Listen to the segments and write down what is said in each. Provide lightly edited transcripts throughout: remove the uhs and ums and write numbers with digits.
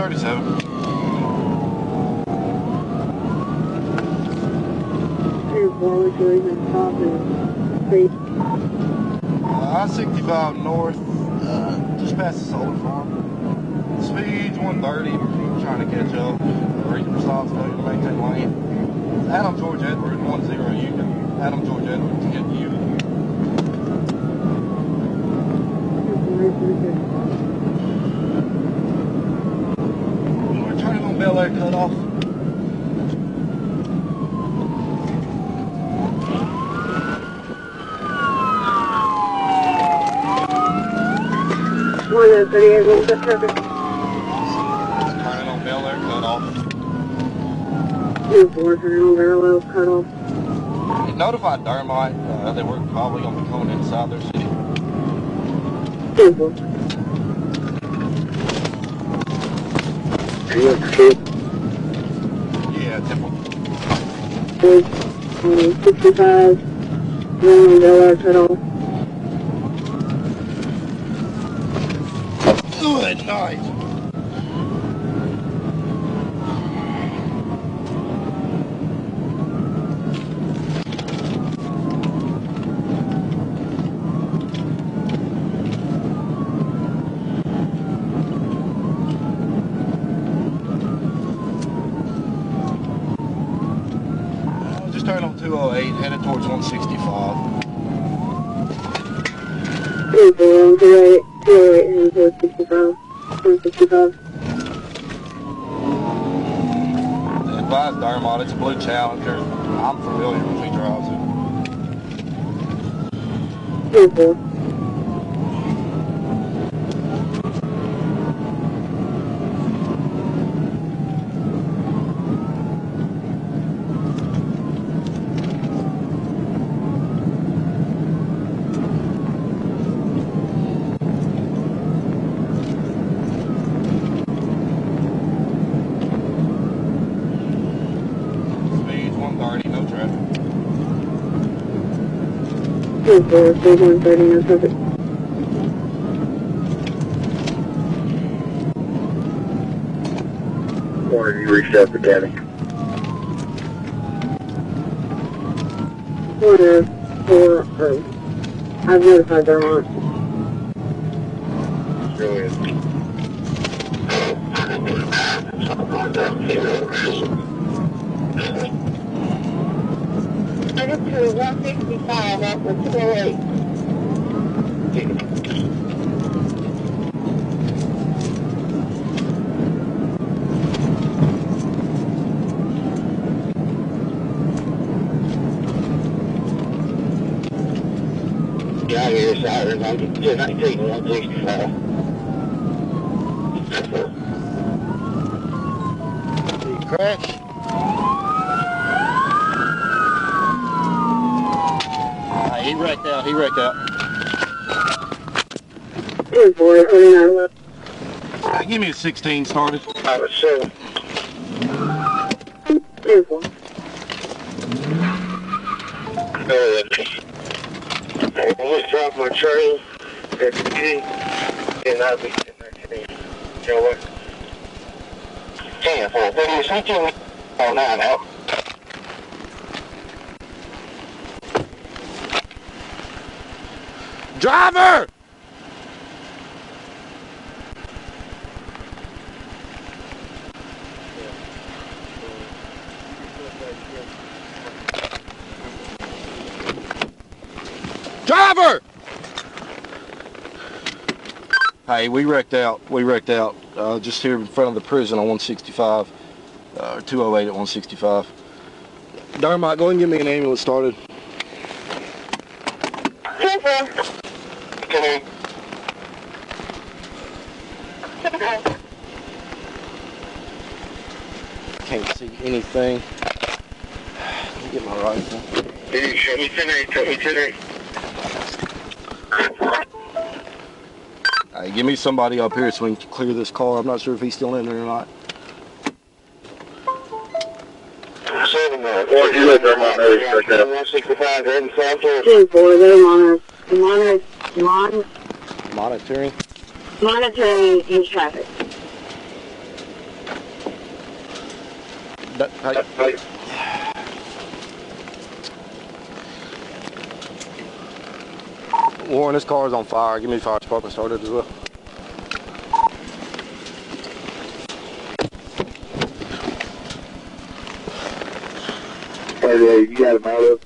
37. I-65 north, just past the solar farm. Speed's 130, we're trying to catch up. Reasonable stops, failure to maintain lane. Adam George Edwards, 10 Union. Adam George Edwards to get you. We're turning on Bel Air cutoff. Turning on Bel Air cutoff. 4 turning on Bel Air cutoff. It notified Thermite they were probably going to be coming inside their city. 2-4. Yeah, Temple. 65, turning on Bel Air cutoff. Good night. Just turned on 208, headed towards 165. 208, headed towards 65. 165. Advise Dermot, it's a blue Challenger. I'm familiar with he drives it. 2-4. Speed's 130, no traffic. 2-4, speed 130, no traffic. Corner, you reached out for Danny. Corner 4, I've notified Dermot. Brilliant. I just turned 165 off of 208. Yeah, I hear sirens. I'm just not taking 165. Did he crash? He wrecked out, he wrecked out. 2-4, 29 left. Give me a 16 started. I was 7. 2-4. Go ahead. Let's drop my trailer at the key, and I'll be in there. You know what? 10-4. 9 out. Driver! Driver! Hey, we wrecked out. Just here in front of the prison on 165. 208 at 165. Dermot, go ahead and give me an ambulance started. 2-4. Can't see anything. Let me get my rifle. Did you show me today? Hey, give me somebody up here so we can clear this car. I'm not sure if he's still in there or not. 7 minutes. Or you let them on there, 165, they're in the south door. 2-4, they're monitoring Monitoring. in traffic. Hey. Warren, this car's on fire. Give me the fire department started as well. Hey, you got him out of.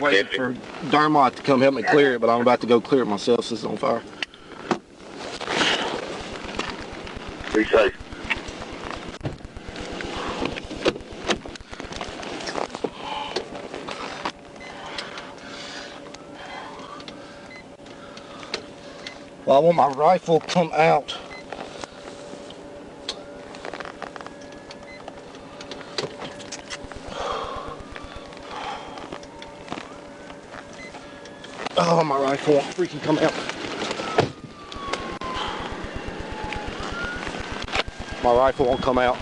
Waiting for Dermot to come help me clear it, but I'm about to go clear it myself since it's on fire. Be safe. Well, I want my rifle to come out. Oh, my rifle won't freaking come out. My rifle won't come out.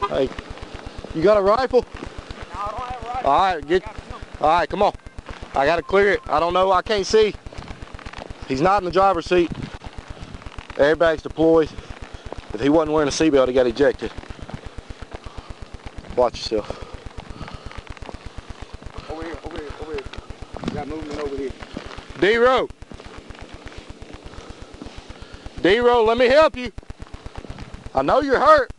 Hey, you got a rifle? No, I don't have a rifle. Alright, come on. I gotta clear it. I don't know, I can't see. He's not in the driver's seat. Airbag's deployed. If he wasn't wearing a seatbelt, he got ejected. Watch yourself. Over here. You got movement over here. D-Row. D-Row, let me help you. I know you're hurt.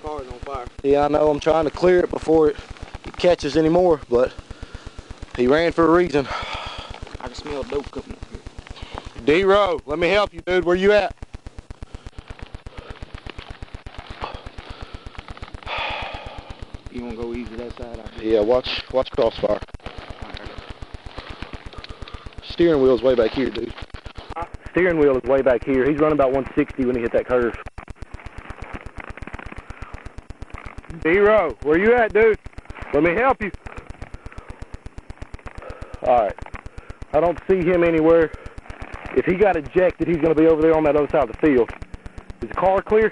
Car's on fire. Yeah, I know. I'm trying to clear it before it catches anymore, but he ran for a reason. I can smell dope cooking up here. D-Row, let me help you, dude. Where you at? You wanna go easy that side? Yeah, watch crossfire. Steering wheel's way back here, dude. Steering wheel is way back here. He's running about 160 when he hit that curve. D-Row, where you at, dude? Let me help you. Alright. I don't see him anywhere. If he got ejected, he's going to be over there on that other side of the field. Is the car clear?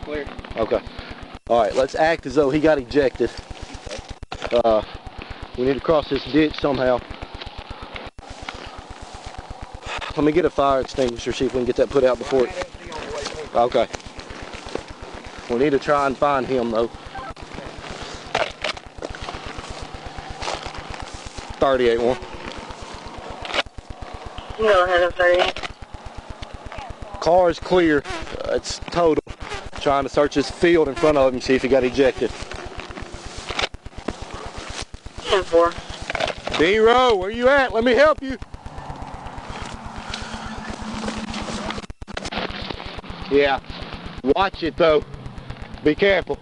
Clear. Okay. Alright, let's act as though he got ejected. We need to cross this ditch somehow. Let me get a fire extinguisher, see if we can get that put out before it... Okay. We need to try and find him, though. 38-1. Go ahead, 38. Car is clear. It's total. Trying to search this field in front of him, see if he got ejected. 10-4. D-Row, where you at? Let me help you. Yeah. Watch it, though. Be careful.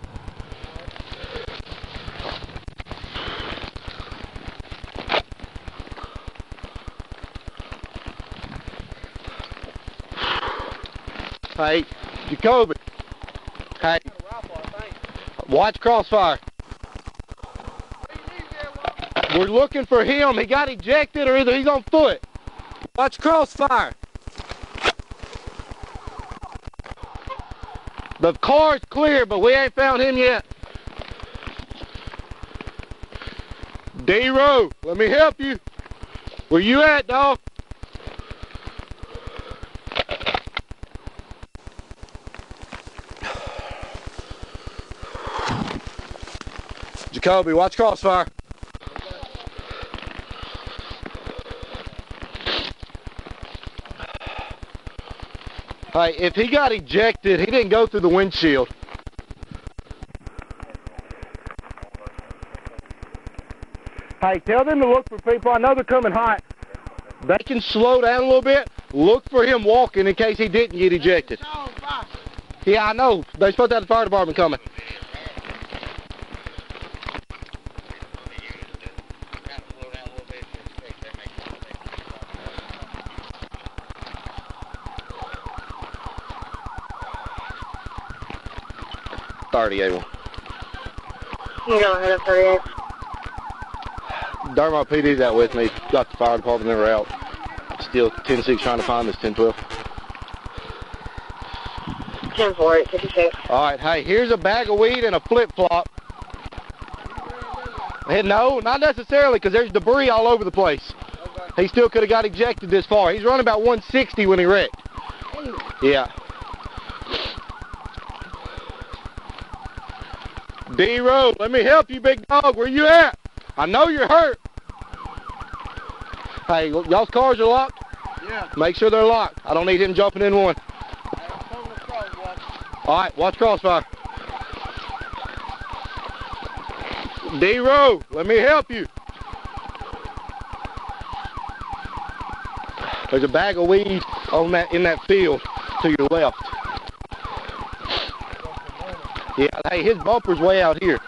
Hey, Jacoby. Hey. Watch crossfire. We're looking for him. He got ejected or either he's on foot. Watch crossfire. The car's clear, but we ain't found him yet. D-Row, let me help you. Where you at, dog? Jacoby, watch crossfire. Hey, if he got ejected, he didn't go through the windshield. Hey, tell them to look for people. I know they're coming hot. They can slow down a little bit. Look for him walking in case he didn't get ejected. Yeah, I know. They're supposed to have the fire department coming. A1. You go ahead of 38. Dermot PD's out with me. Got the fire department in route. Still 10-6 trying to find this 10-12. 10-4, 856. Alright, hey, here's a bag of weed and a flip-flop. Hey, no, not necessarily, because there's debris all over the place. He still could have got ejected this far. He's running about 160 when he wrecked. Yeah. D-Road, let me help you, big dog. Where you at? I know you're hurt. Hey, y'all's cars are locked? Yeah. Make sure they're locked. I don't need him jumping in one. Alright, watch crossfire. D-Road, let me help you. There's a bag of weed on in that field to your left. Yeah, hey, his bumper's way out here.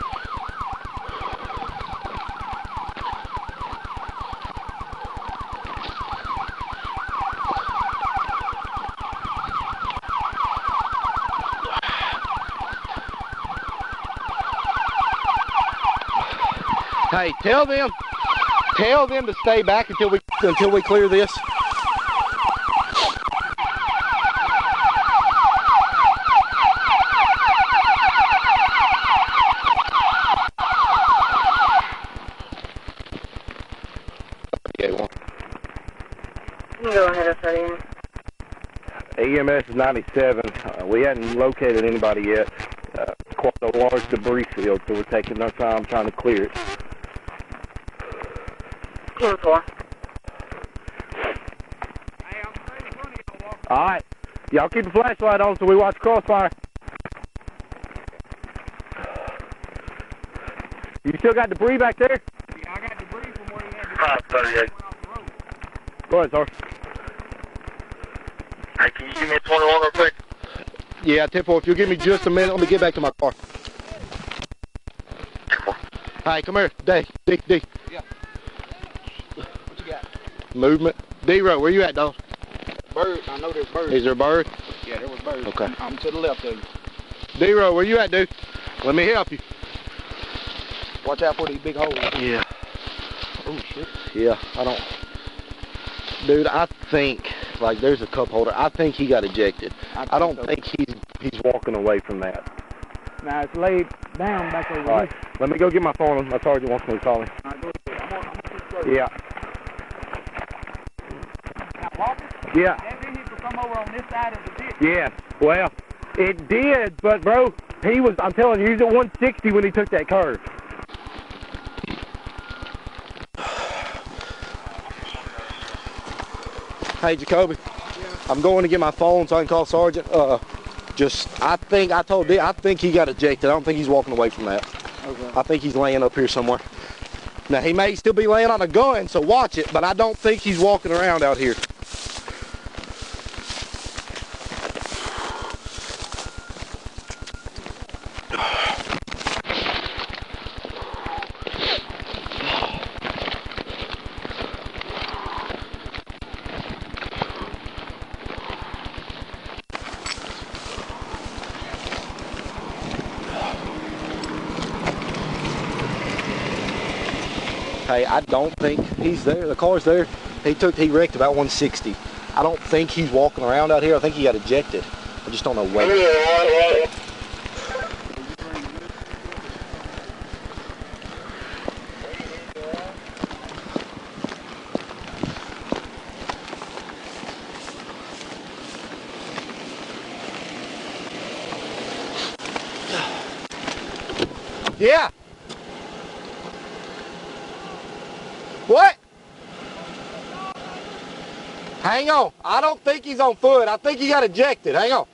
Hey, tell them to stay back until we clear this. Go ahead of 38. EMS is 97. We hadn't located anybody yet. Quite a large debris field, so we're taking our time trying to clear it. 10-4. Alright. Y'all keep the flashlight on so we watch crossfire. You still got debris back there? Yeah, I got debris from where he had 38. Go ahead, sir. Hey, can you give me a 21 real quick? Yeah, 10-4. If you'll give me just a minute, let me get back to my car. Hey, come here. D. Yeah. What you got? Movement. D-Row, where you at, dog? Bird. I know there's birds. Is there a bird? Yeah, there was birds. Okay. I'm to the left of you. D-Row, where you at, dude? Let me help you. Watch out for these big holes. Yeah. Oh, shit. Yeah, I don't... Dude, I think, like, there's a cup holder. I think he got ejected. I don't think he's walking away from that. Now, it's laid down back over All right, let me go get my phone. My sergeant wants me to call him. All right, go ahead. I'm gonna Yeah. Now, Walker, Yeah. that vehicle come over on this side of the ditch. Yeah. Well, it did, but, bro, I'm telling you, he was at 160 when he took that curve. Hey, Jacoby. Yeah. I'm going to get my phone so I can call Sergeant. I think he got ejected. I don't think he's walking away from that. Okay. I think he's laying up here somewhere. Now, he may still be laying on a gun, so watch it, but I don't think he's walking around out here. Hey, I don't think he's there. The car's there. He wrecked about 160. I don't think he's walking around out here. I think he got ejected. I just don't know when. Yeah. What? Hang on. I don't think he's on foot. I think he got ejected. Hang on.